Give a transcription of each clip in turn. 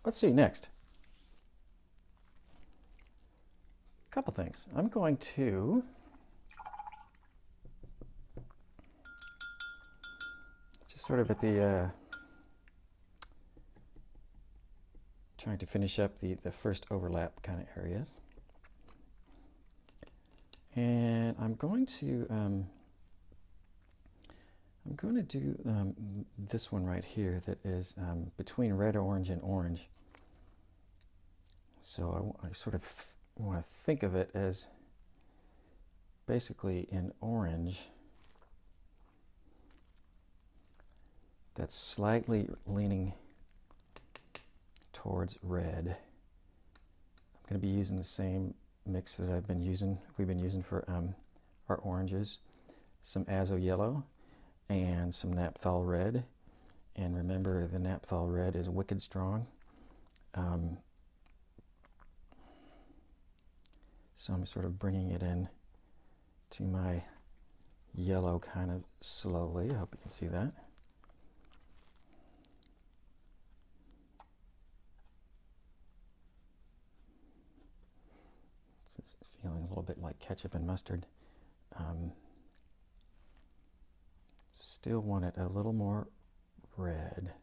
let's see, next. A couple things. I'm going to just sort of at the trying to finish up the first overlap kind of areas. And I'm going to do this one right here that is between red, orange, and orange. So I sort of want to think of it as basically an orange that's slightly leaning towards red. I'm going to be using the same mix that we've been using for our oranges. Some azo yellow and some naphthol red. And remember, the naphthol red is wicked strong. So I'm sort of bringing it in to my yellow kind of slowly. I hope you can see that. It's feeling a little bit like ketchup and mustard. Still want it a little more red.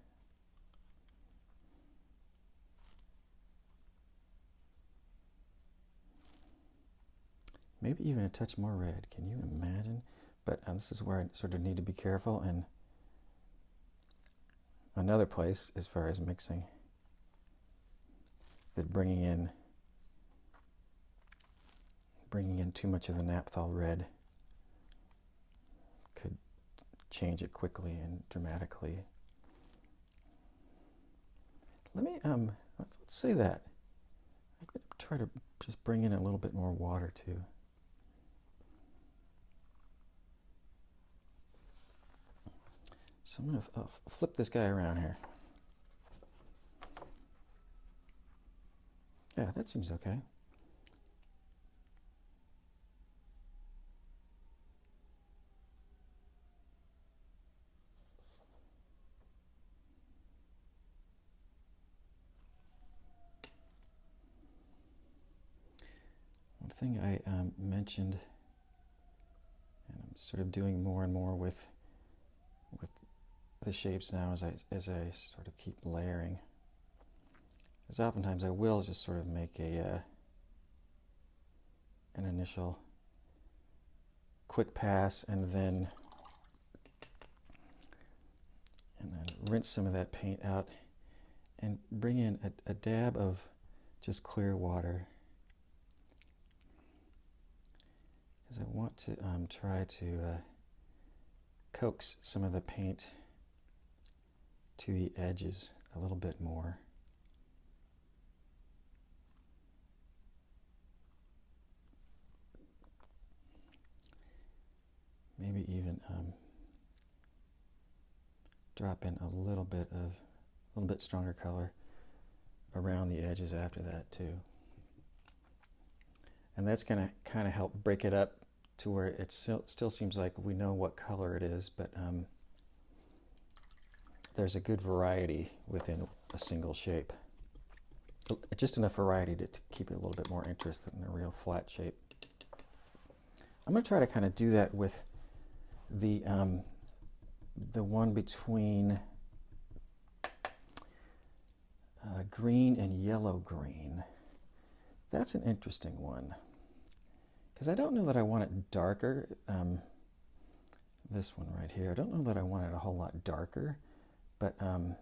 Maybe even a touch more red. Can you imagine? But this is where I sort of need to be careful. And another place, as far as mixing, that bringing in too much of the naphthol red could change it quickly and dramatically. Let me let's say that. I'm going to try to just bring in a little bit more water too. So I'm going to flip this guy around here. Yeah, that seems okay. One thing I mentioned, and I'm sort of doing more and more with the shapes now as I sort of keep layering, is oftentimes I will just sort of make an initial quick pass and then rinse some of that paint out and bring in a dab of just clear water, because I want to try to coax some of the paint to the edges a little bit more. Maybe even drop in a little bit stronger color around the edges after that too. And that's going to kind of help break it up to where it still seems like we know what color it is, but there's a good variety within a single shape. Just enough variety to keep it a little bit more interesting than a real flat shape. I'm going to try to kind of do that with the one between green and yellow green. That's an interesting one, because I don't know that I want it darker. This one right here, I don't know that I want it a whole lot darker, but I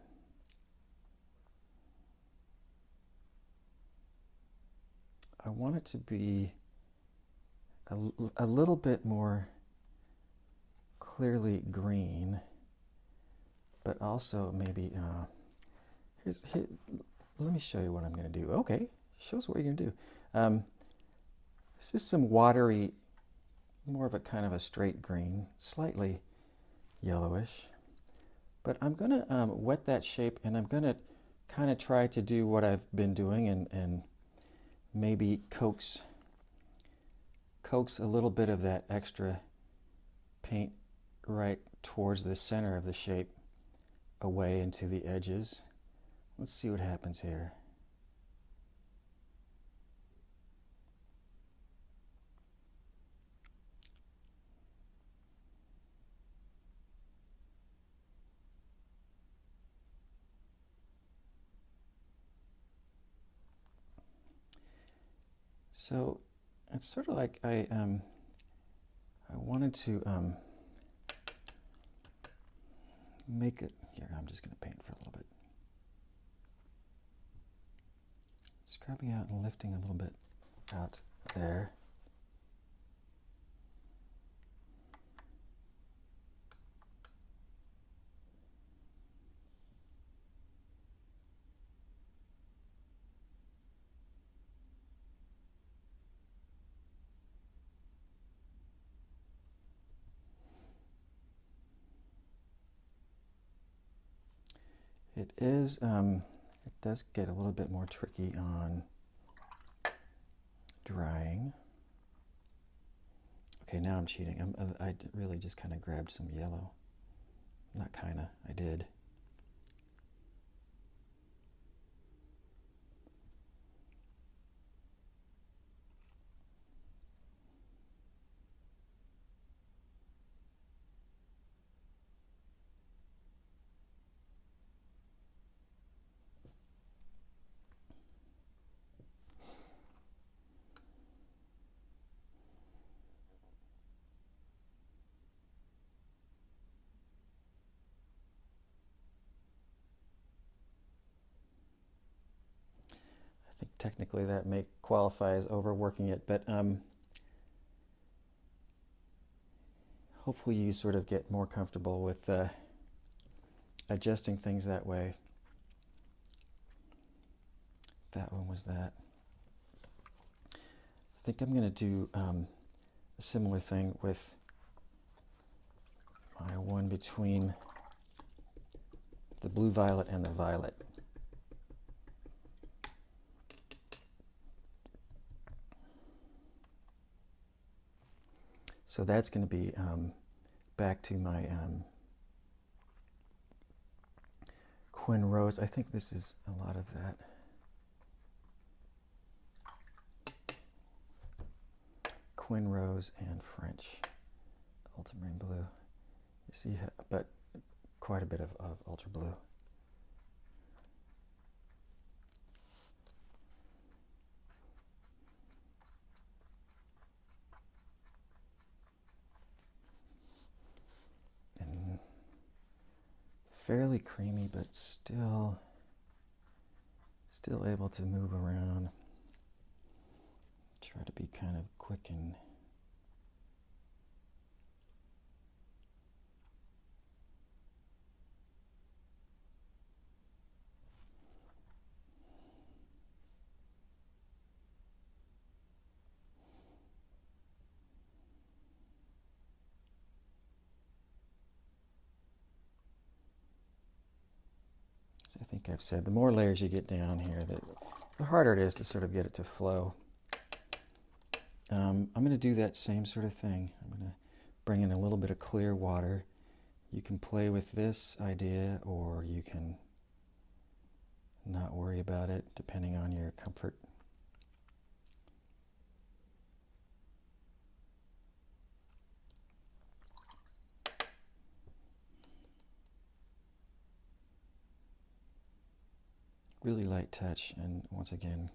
want it to be a little bit more clearly green, but also maybe let me show you what I'm going to do. Okay, show us what you're going to do. This is some watery, more of a kind of a straight green, slightly yellowish. But I'm going to wet that shape, and I'm going to kind of try to do what I've been doing and maybe coax a little bit of that extra paint right towards the center of the shape away into the edges, Let's see what happens here. So it's sort of like I wanted to make it, here I'm just going to paint for a little bit. Scrubbing out and lifting a little bit out there. It does get a little bit more tricky on drying. Okay, now I'm cheating. I really just kind of grabbed some yellow. Not kind of, I did. I think technically that may qualify as overworking it, but hopefully you sort of get more comfortable with adjusting things that way. That one was that. I think I'm going to do a similar thing with my one between the blue violet and the violet. So that's going to be back to my Quinn Rose. I think this is a lot of that. Quinn Rose and French ultramarine blue. You see, but quite a bit of ultra blue. And fairly creamy, but still able to move around. Try to be kind of quick and I think I've said, the more layers you get down here, the harder it is to sort of get it to flow. I'm going to do that same sort of thing. I'm going to bring in a little bit of clear water. You can play with this idea, or you can not worry about it, depending on your comfort. Really light touch, and once again,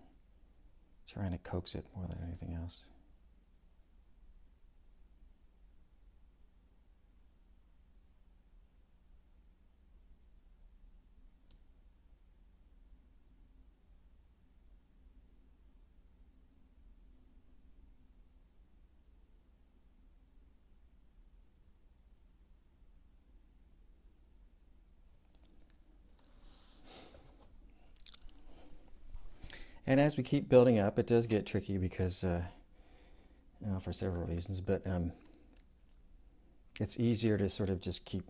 trying to coax it more than anything else. And as we keep building up, it does get tricky because, for several reasons, but it's easier to sort of just keep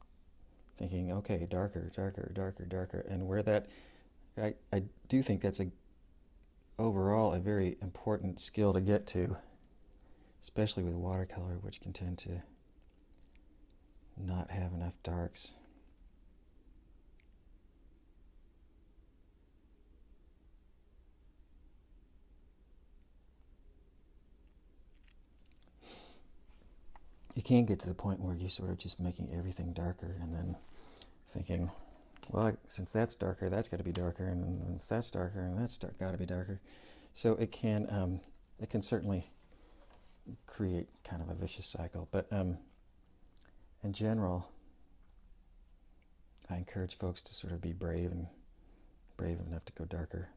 thinking, okay, darker, darker, darker, darker, and where that, I do think that's overall a very important skill to get to, especially with watercolor, which can tend to not have enough darks. you can get to the point where you're sort of just making everything darker and then thinking, well, since that's darker, that's got to be darker, and since that's darker, and that's got to be darker. So it can certainly create kind of a vicious cycle. But in general, I encourage folks to sort of be brave enough to go darker.